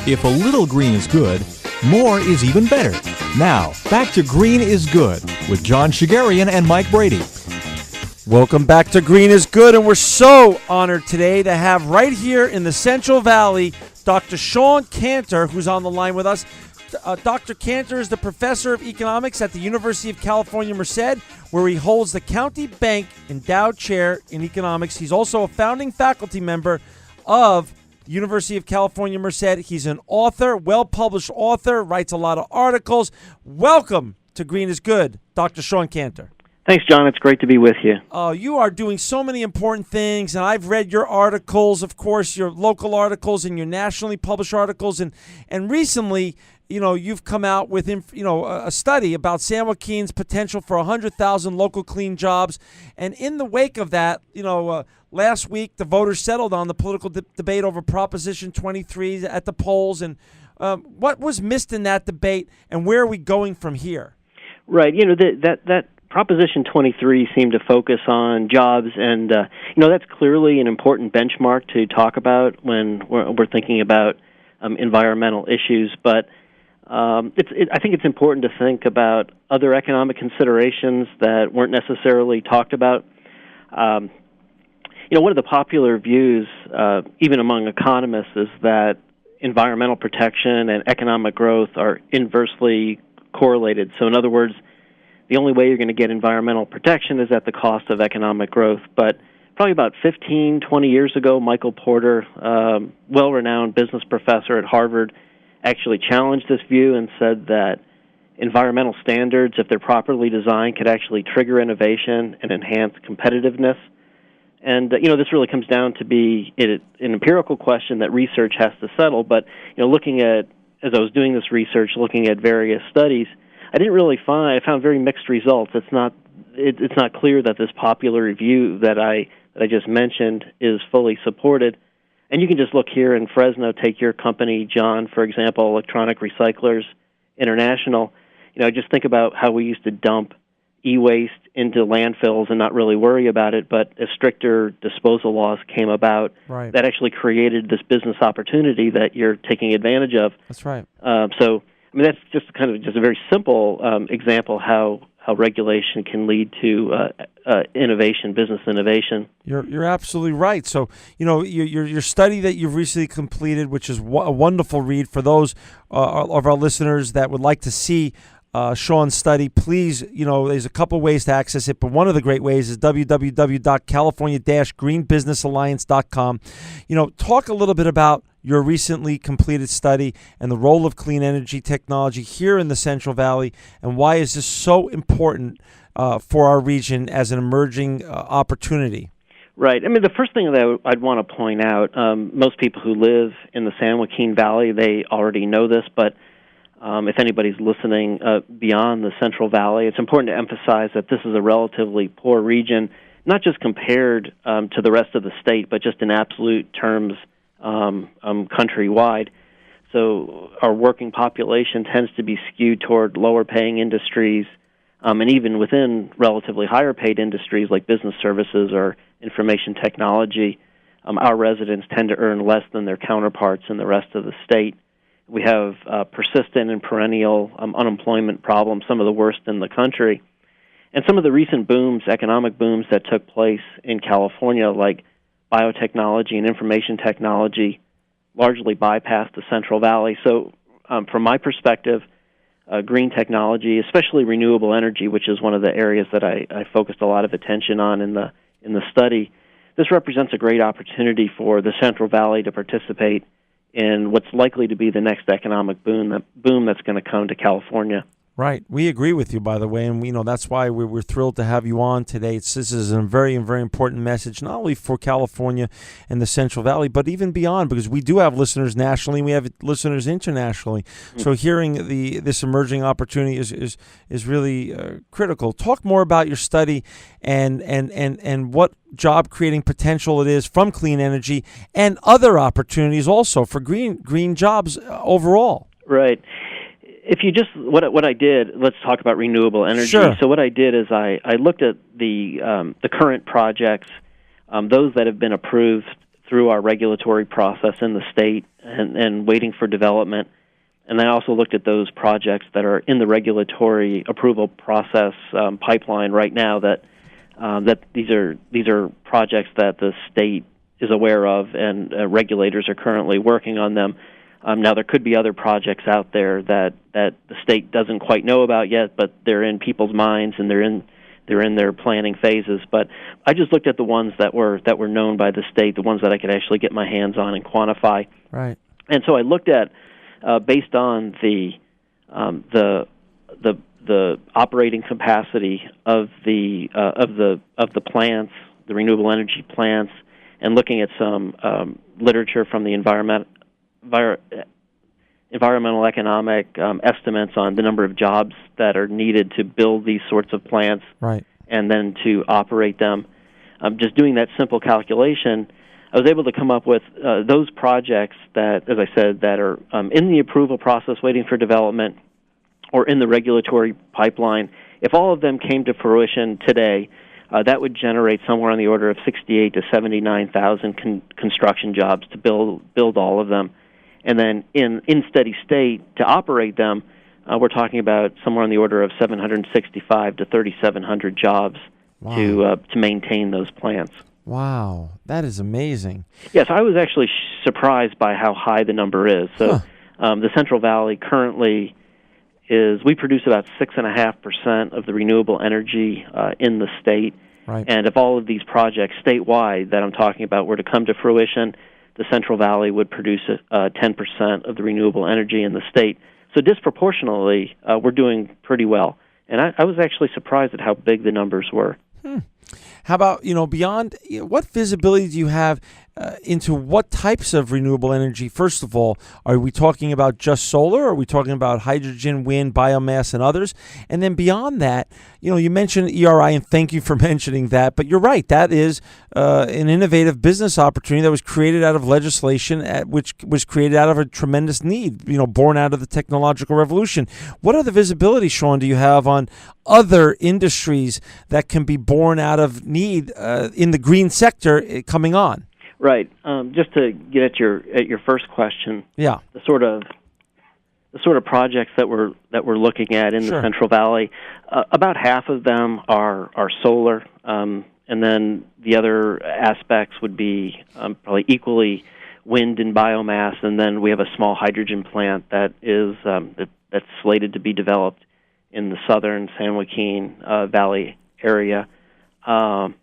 If a little green is good, more is even better. Now, back to Green is Good with John Shigarian and Mike Brady. Welcome back to Green is Good, and we're so honored today to have right here in the Central Valley Dr. Shawn Kantor, who's on the line with us. Dr. Kantor is the professor of economics at the University of California, Merced, where he holds the County Bank Endowed Chair in Economics. He's also a founding faculty member of the University of California, Merced. He's an author, well-published author, writes a lot of articles. Welcome to Green is Good, Dr. Shawn Kantor. Thanks, John. It's great to be with you. You are doing so many important things, and I've read your articles, of course, your local articles and your nationally published articles, and recently, you've come out with, a study about San Joaquin's potential for 100,000 local clean jobs, and in the wake of that, last week the voters settled on the political debate over Proposition 23 at the polls, and what was missed in that debate, and where are we going from here? Right. That Proposition 23 seemed to focus on jobs, and that's clearly an important benchmark to talk about when we're thinking about environmental issues. But I think it's important to think about other economic considerations that weren't necessarily talked about. One of the popular views, even among economists, is that environmental protection and economic growth are inversely correlated. So, in other words, the only way you're going to get environmental protection is at the cost of economic growth. But probably about 15, 20 years ago, Michael Porter, well-renowned business professor at Harvard, actually challenged this view and said that environmental standards, if they're properly designed, could actually trigger innovation and enhance competitiveness. And, this really comes down to be an empirical question that research has to settle. But, looking at, as I was doing this research, looking at various studies, I found very mixed results. It's not clear that this popular view that I just mentioned is fully supported. And you can just look here in Fresno, take your company, John, for example, Electronic Recyclers International. Just think about how we used to dump e-waste into landfills and not really worry about it, but as stricter disposal laws came about, right, that actually created this business opportunity that you're taking advantage of. That's right. That's just a very simple example how regulation can lead to innovation, business innovation. You're absolutely right. So, your study that you've recently completed, which is a wonderful read for those of our listeners that would like to see Shawn's study, please, there's a couple ways to access it, but one of the great ways is www.california-greenbusinessalliance.com. Talk a little bit about your recently completed study and the role of clean energy technology here in the Central Valley, and why is this so important for our region as an emerging opportunity? Right. The first thing that I'd want to point out, most people who live in the San Joaquin Valley, they already know this, but if anybody's listening beyond the Central Valley, it's important to emphasize that this is a relatively poor region, not just compared to the rest of the state, but just in absolute terms countrywide. So our working population tends to be skewed toward lower-paying industries, and even within relatively higher-paid industries like business services or information technology, our residents tend to earn less than their counterparts in the rest of the state. We have persistent and perennial unemployment problems, some of the worst in the country. And some of the recent booms, economic booms that took place in California, like biotechnology and information technology, largely bypassed the Central Valley. So from my perspective, green technology, especially renewable energy, which is one of the areas that I focused a lot of attention on in the study, this represents a great opportunity for the Central Valley to participate in what's likely to be the next economic boom that's going to come to California. Right. We agree with you, by the way, and that's why we're thrilled to have you on today. This is a very, very important message, not only for California and the Central Valley, but even beyond, because we do have listeners nationally, and we have listeners internationally. Mm-hmm. So hearing this emerging opportunity is really critical. Talk more about your study and what job creating potential it is from clean energy and other opportunities also for green jobs overall. Right. If you just what I did, let's talk about renewable energy. Sure. So what I did is I looked at the current projects, those that have been approved through our regulatory process in the state and waiting for development. And I also looked at those projects that are in the regulatory approval process pipeline right now. That these are projects that the state is aware of, and regulators are currently working on them. Now, there could be other projects out there that the state doesn't quite know about yet, but they're in people's minds and they're in their planning phases. But I just looked at the ones that were known by the state, the ones that I could actually get my hands on and quantify. Right. And so I looked at based on the operating capacity of the plants, the renewable energy plants, and looking at some literature from the environmental economic estimates on the number of jobs that are needed to build these sorts of plants, right, and then to operate them. Just doing that simple calculation, I was able to come up with those projects that, as I said, that are in the approval process waiting for development or in the regulatory pipeline. If all of them came to fruition today, that would generate somewhere on the order of 68 to 79,000 construction jobs to build all of them. And then in steady state, to operate them, we're talking about somewhere on the order of 765 to 3,700 jobs. Wow. To maintain those plants. Wow, that is amazing. Yes, I was actually surprised by how high the number is. So the Central Valley currently we produce about 6.5% of the renewable energy in the state. Right. And if all of these projects statewide that I'm talking about were to come to fruition, the Central Valley would produce 10% of the renewable energy in the state. So disproportionately, we're doing pretty well. And I was actually surprised at how big the numbers were. How about, beyond, what visibility do you have into what types of renewable energy? First of all, are we talking about just solar? Or are we talking about hydrogen, wind, biomass, and others? And then beyond that, you mentioned ERI, and thank you for mentioning that. But you're right, that is an innovative business opportunity that was created out of legislation, which was created out of a tremendous need, born out of the technological revolution. What other visibility, Shawn, do you have on other industries that can be born out of need in the green sector coming on? Right. Just to get at your first question, yeah, the sort of projects that we're looking at in the Central Valley, about half of them are solar, and then the other aspects would be probably equally wind and biomass, and then we have a small hydrogen plant that is that's slated to be developed in the southern San Joaquin Valley area. Now,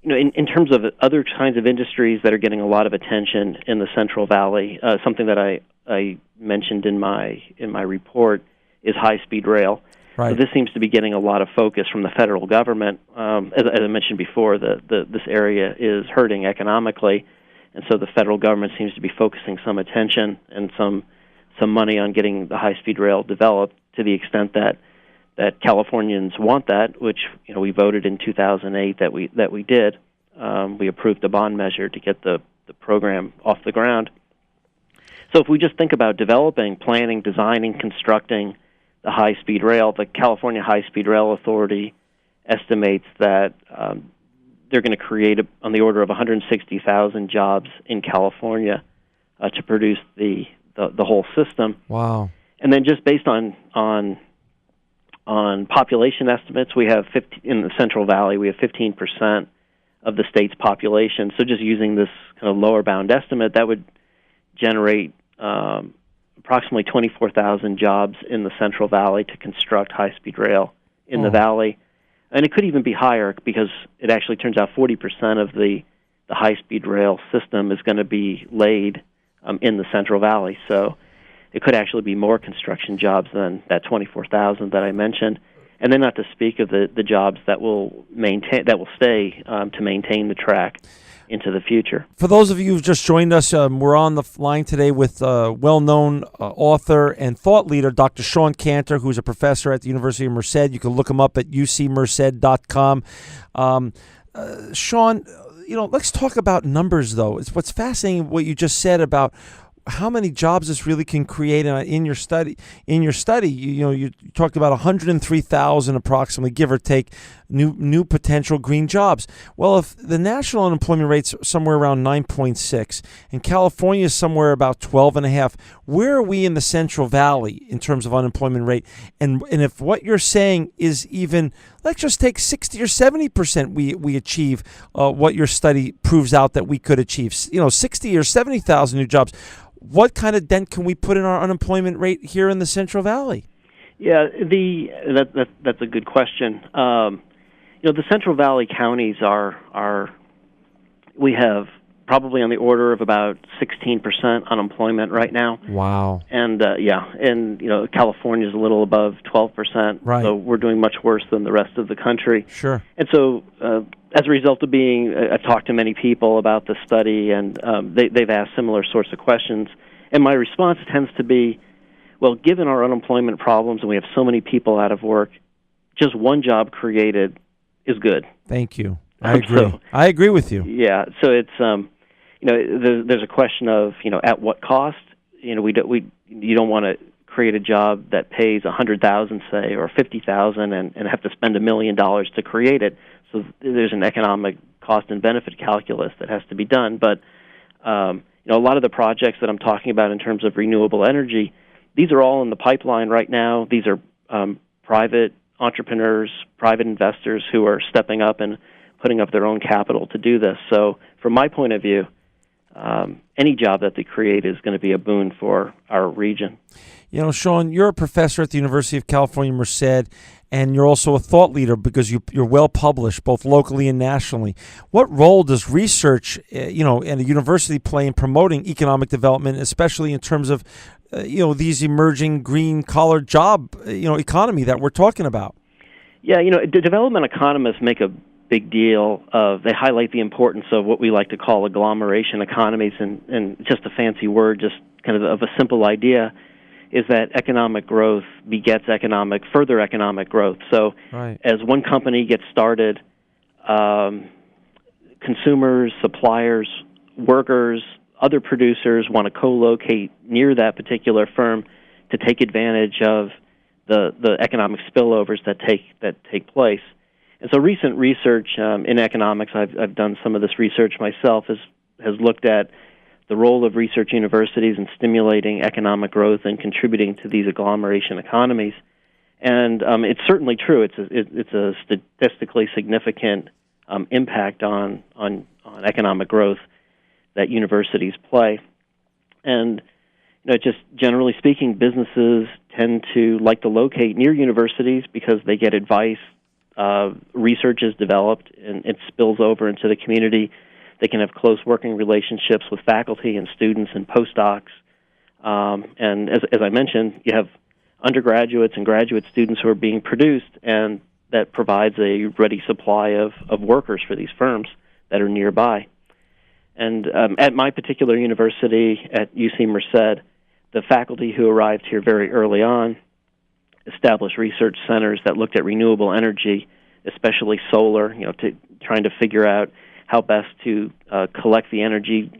in terms of other kinds of industries that are getting a lot of attention in the Central Valley, something that I mentioned in my report is high-speed rail. Right. So this seems to be getting a lot of focus from the federal government. As I mentioned before, this area is hurting economically, and so the federal government seems to be focusing some attention and some money on getting the high-speed rail developed, to the extent that Californians want that, which we voted in 2008 that we did. We approved a bond measure to get the program off the ground. So if we just think about developing, planning, designing, constructing the high-speed rail, the California High-Speed Rail Authority estimates that they're going to create on the order of 160,000 jobs in California to produce the whole system. Wow. And then just based on population estimates, we have in the Central Valley, we have 15% of the state's population. So just using this kind of lower bound estimate, that would generate approximately 24,000 jobs in the Central Valley to construct high-speed rail in the valley. And it could even be higher, because it actually turns out 40% of the high-speed rail system is going to be laid in the Central Valley. So it could actually be more construction jobs than that 24,000 that I mentioned, and then not to speak of the jobs that will stay to maintain the track into the future. For those of you who've just joined us, we're on the line today with well-known author and thought leader, Dr. Shawn Kantor, who's a professor at the University of Merced. You can look him up at ucmerced.com. Shawn, let's talk about numbers, though. It's what's fascinating what you just said about how many jobs this really can create in your study. You talked about 103,000 approximately, give or take, new potential green jobs. Well, if the national unemployment rate's somewhere around 9.6 and California is somewhere about 12.5, where are we in the Central Valley in terms of unemployment rate? And if what you're saying is even, let's just take 60 or 70%, we achieve what your study proves out that we could achieve, 60 or 70,000 new jobs. What kind of dent can we put in our unemployment rate here in the Central Valley? Yeah, that's a good question. The Central Valley counties we have probably on the order of about 16% unemployment right now. Wow. And California is a little above 12%. Right. So we're doing much worse than the rest of the country. Sure. And so, as a result of I've talked to many people about this study, and they've asked similar sorts of questions. And my response tends to be, well, given our unemployment problems and we have so many people out of work, just one job created is good. Thank you. I agree. I agree with you. Yeah. So it's there's a question of at what cost. You don't want to create a job that pays $100,000, say, or $50,000, and have to spend $1 million to create it. So there's an economic cost and benefit calculus that has to be done. But a lot of the projects that I'm talking about in terms of renewable energy, these are all in the pipeline right now. These are private entrepreneurs, private investors who are stepping up and putting up their own capital to do this. So from my point of view, any job that they create is going to be a boon for our region. Shawn, you're a professor at the University of California, Merced, and you're also a thought leader because you're well published both locally and nationally. What role does research, and a university play in promoting economic development, especially in terms of, these emerging green-collar job, economy that we're talking about? Yeah, the development economists make a big deal of, they highlight the importance of what we like to call agglomeration economies, and just a fancy word, just kind of a simple idea, is that economic growth begets further economic growth. So right. As one company gets started, consumers, suppliers, workers, other producers want to co-locate near that particular firm to take advantage of the economic spillovers that take place. And so recent research in economics, I've done some of this research myself, has looked at the role of research universities in stimulating economic growth and contributing to these agglomeration economies. And it's certainly true. It's a statistically significant impact on economic growth that universities play. And just generally speaking, businesses tend to like to locate near universities because they get advice. Research is developed and it spills over into the community. They can have close working relationships with faculty and students and postdocs. And as I mentioned, you have undergraduates and graduate students who are being produced, and that provides a ready supply of workers for these firms that are nearby. And at my particular university, at UC Merced, the faculty who arrived here very early on established research centers that looked at renewable energy, especially solar, trying to figure out how best to collect the energy,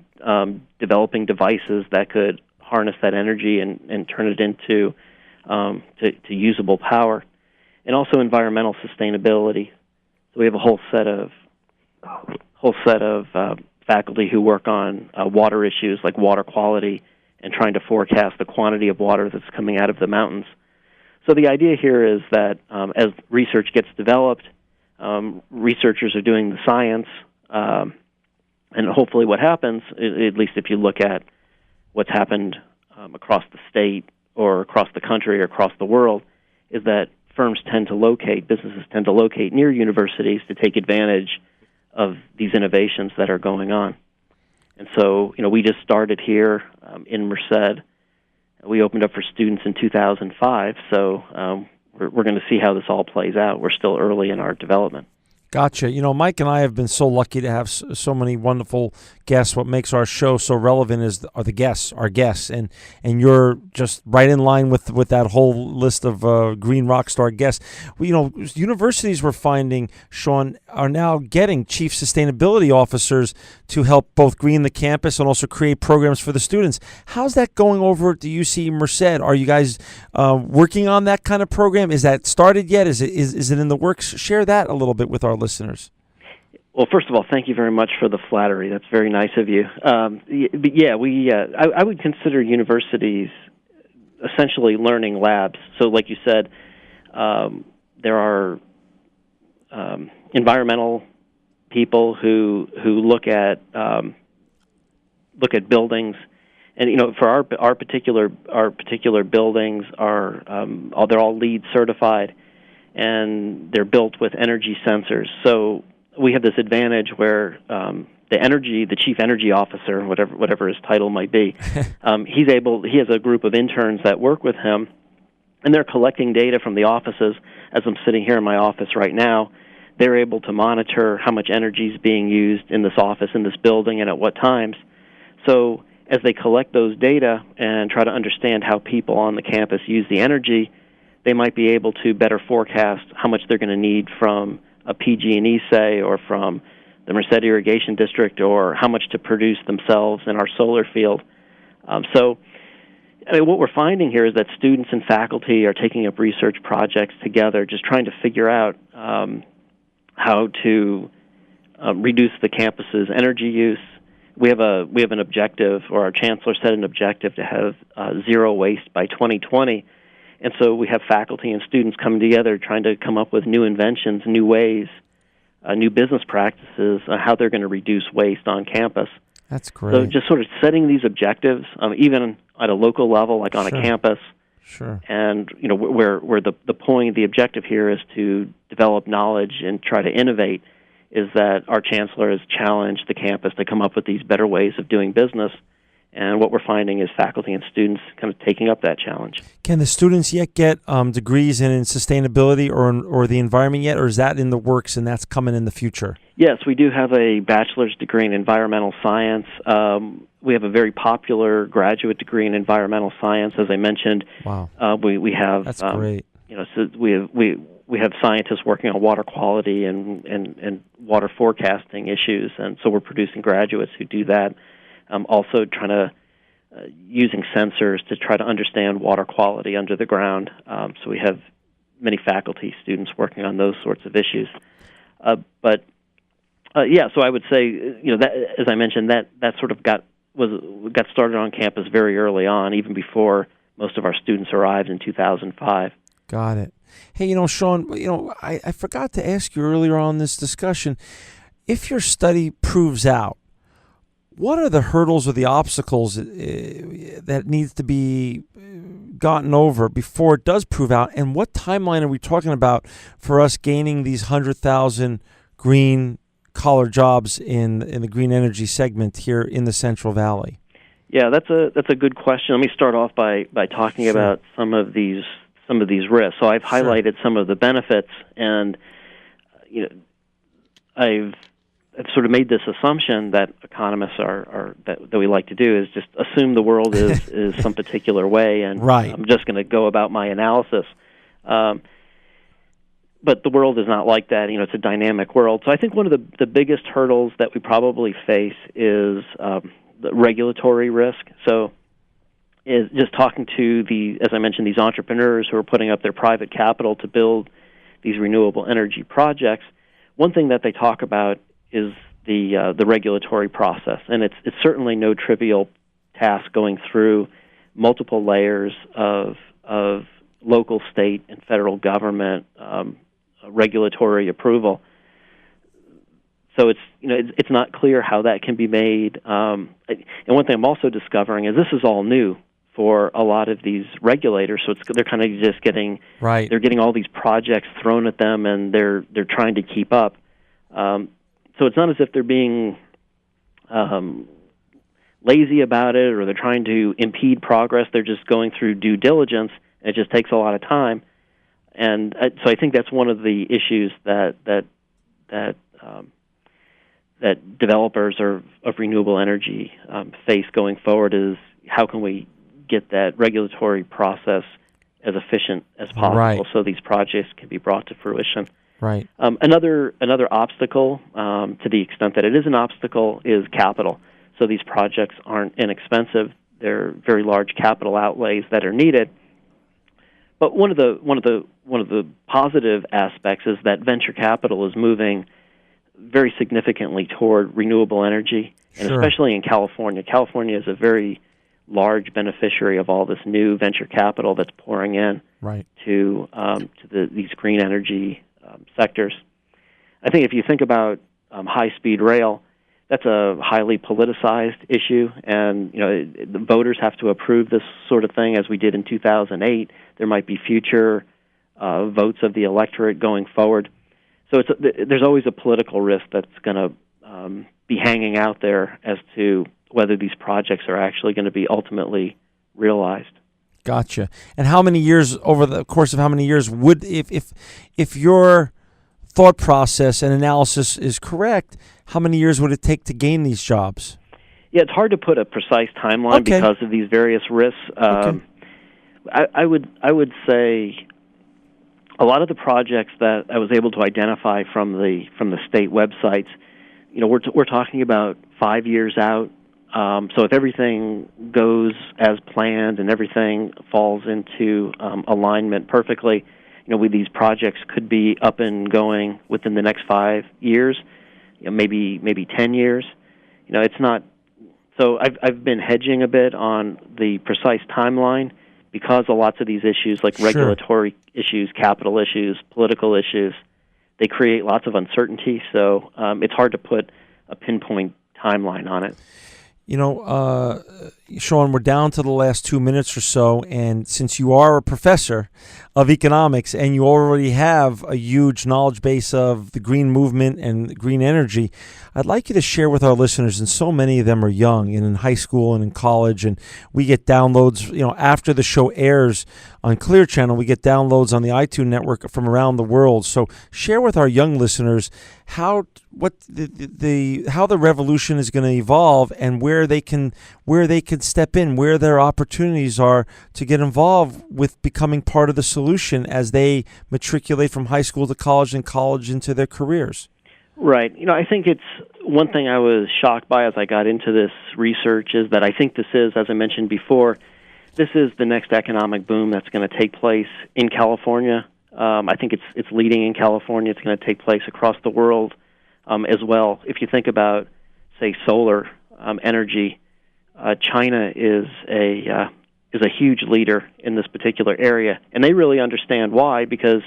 developing devices that could harness that energy and turn it into to usable power, and also environmental sustainability. So we have a whole set of faculty who work on water issues like water quality and trying to forecast the quantity of water that's coming out of the mountains. So the idea here is that as research gets developed, researchers are doing the science, and hopefully what happens, at least if you look at what's happened across the state or across the country or across the world, is that businesses tend to locate near universities to take advantage of these innovations that are going on. And so, we just started here in Merced. We opened up for students in 2005, so we're going to see how this all plays out. We're still early in our development. Gotcha. Mike and I have been so lucky to have so many wonderful guests. What makes our show so relevant are the guests, our guests, and you're just right in line with that whole list of green rock star guests. Universities, we're finding, Shawn, are now getting chief sustainability officers to help both green the campus and also create programs for the students. How's that going over at the UC Merced? Are you guys working on that kind of program? Is that started yet? Is it in the works? Share that a little bit with our listeners. Well, first of all, thank you very much for the flattery. That's very nice of you. But yeah, I would consider universities essentially learning labs. So, like you said, there are environmental people who look at buildings, and for our particular buildings are they're all LEED certified, and they're built with energy sensors. So we have this advantage where the chief energy officer, whatever his title might be, he has a group of interns that work with him, and they're collecting data from the offices. As I'm sitting here in my office right now, they're able to monitor how much energy is being used in this office, in this building, and at what times. So as they collect those data and try to understand how people on the campus use the energy, they might be able to better forecast how much they're going to need from a PG&E, say, or from the Merced Irrigation District, or how much to produce themselves in our solar field. So what we're finding here is that students and faculty are taking up research projects together, just trying to figure out how to reduce the campus's energy use. We have an objective, or our chancellor set an objective to have zero waste by 2020. And so we have faculty and students coming together trying to come up with new inventions, new ways, new business practices, how they're going to reduce waste on campus. That's great. So just sort of setting these objectives, even at a local level, like on a campus. Sure. And where the objective here is to develop knowledge and try to innovate, is that our chancellor has challenged the campus to come up with these better ways of doing business. And what we're finding is faculty and students kind of taking up that challenge. Can the students yet get degrees in sustainability or the environment yet, or is that in the works and that's coming in the future? Yes, we do have a bachelor's degree in environmental science. We have a very popular graduate degree in environmental science, as I mentioned. Wow. We have that's great. So we have scientists working on water quality and water forecasting issues, and so we're producing graduates who do that. Also trying to using sensors to try to understand water quality under the ground. So we have many faculty, students working on those sorts of issues. So I would say, that, as I mentioned, that sort of got started on campus very early on, even before most of our students arrived in 2005. Got it. Hey, Shawn, I forgot to ask you earlier on this discussion, if your study proves out, what are the hurdles or the obstacles that needs to be gotten over before it does prove out? And what timeline are we talking about for us gaining these 100,000 green-collar jobs in the green energy segment here in the Central Valley? Yeah, that's a good question. Let me start off by talking about some of these risks. So I've highlighted some of the benefits, and I've sort of made this assumption that economists that we like to do, is just assume the world is some particular way, and right. I'm just going to go about my analysis. But the world is not like that. It's a dynamic world. So I think one of the biggest hurdles that we probably face is the regulatory risk. So is just talking to as I mentioned, these entrepreneurs who are putting up their private capital to build these renewable energy projects. One thing that they talk about is the regulatory process, and it's certainly no trivial task going through multiple layers of local, state, and federal government regulatory approval. So it's not clear how that can be made. And one thing I'm also discovering is this is all new for a lot of these regulators. So they're kind of just getting right. They're getting all these projects thrown at them, and they're trying to keep up. So it's not as if they're being lazy about it, or they're trying to impede progress. They're just going through due diligence, and it just takes a lot of time. And so I think that's one of the issues that that developers of renewable energy face going forward is how can we get that regulatory process as efficient as possible so these projects can be brought to fruition. Right. Another obstacle, to the extent that it is an obstacle, is capital. So these projects aren't inexpensive. They're very large capital outlays that are needed. But one of the positive aspects is that venture capital is moving very significantly toward renewable energy, and especially in California. California is a very large beneficiary of all this new venture capital that's pouring in to these green energy sectors. I think if you think about high-speed rail, that's a highly politicized issue, and the voters have to approve this sort of thing, as we did in 2008. There might be future votes of the electorate going forward. So there's always a political risk that's going to be hanging out there as to whether these projects are actually going to be ultimately realized. Gotcha. And how many years, over the course of how many years, would, if your thought process and analysis is correct, how many years would it take to gain these jobs? Yeah, it's hard to put a precise timeline because of these various risks. I would say a lot of the projects that I was able to identify from the state websites, we're talking about 5 years out. So if everything goes as planned and everything falls into alignment perfectly, these projects could be up and going within the next 5 years, maybe 10 years. It's not. So I've been hedging a bit on the precise timeline because of lots of these issues, like regulatory issues, capital issues, political issues, they create lots of uncertainty. So it's hard to put a pinpoint timeline on it. Shawn, we're down to the last 2 minutes or so, and since you are a professor of economics and you already have a huge knowledge base of the green movement and green energy, I'd like you to share with our listeners, and so many of them are young and in high school and in college, and we get downloads, after the show airs on Clear Channel, we get downloads on the iTunes network from around the world. So share with our young listeners how the revolution is going to evolve and where they can step in, where their opportunities are to get involved with becoming part of the solution as they matriculate from high school to college and college into their careers. Right. I think it's one thing I was shocked by as I got into this research is that I think this is, as I mentioned before, this is the next economic boom that's going to take place in California. I think it's leading in California. It's going to take place across the world as well. If you think about, say, solar energy, China is a huge leader in this particular area, and they really understand why, because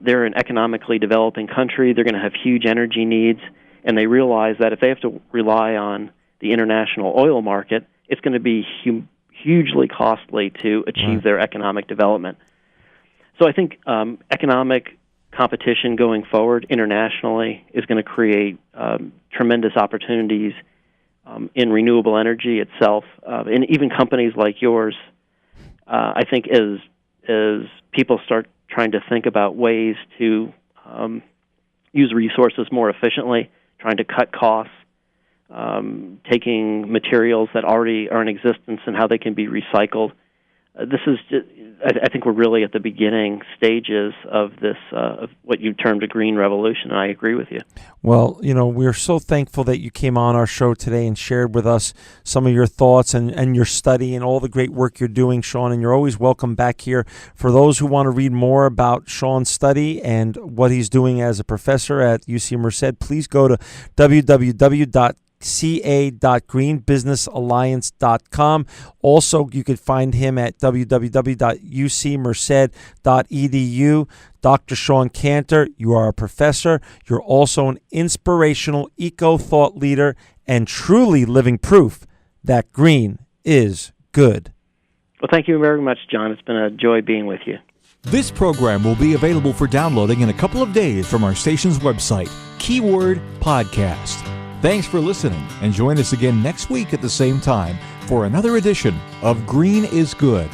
they're an economically developing country. They're going to have huge energy needs, and they realize that if they have to rely on the international oil market, it's going to be hugely costly to achieve their economic development. So I think economic competition going forward internationally is going to create tremendous opportunities in renewable energy itself, and even companies like yours. I think as people start trying to think about ways to use resources more efficiently, trying to cut costs, taking materials that already are in existence and how they can be recycled. This is just, I think we're really at the beginning stages of this, of what you termed a green revolution, and I agree with you. Well, we're so thankful that you came on our show today and shared with us some of your thoughts and your study and all the great work you're doing, Shawn, and you're always welcome back here. For those who want to read more about Shawn's study and what he's doing as a professor at UC Merced, please go to www.ca.greenbusinessalliance.com. Also, you can find him at www.ucmerced.edu. Dr. Shawn Kantor, you are a professor. You're also an inspirational eco-thought leader and truly living proof that green is good. Well, thank you very much, John. It's been a joy being with you. This program will be available for downloading in a couple of days from our station's website, keyword podcast. Thanks for listening, and join us again next week at the same time for another edition of Green is Good.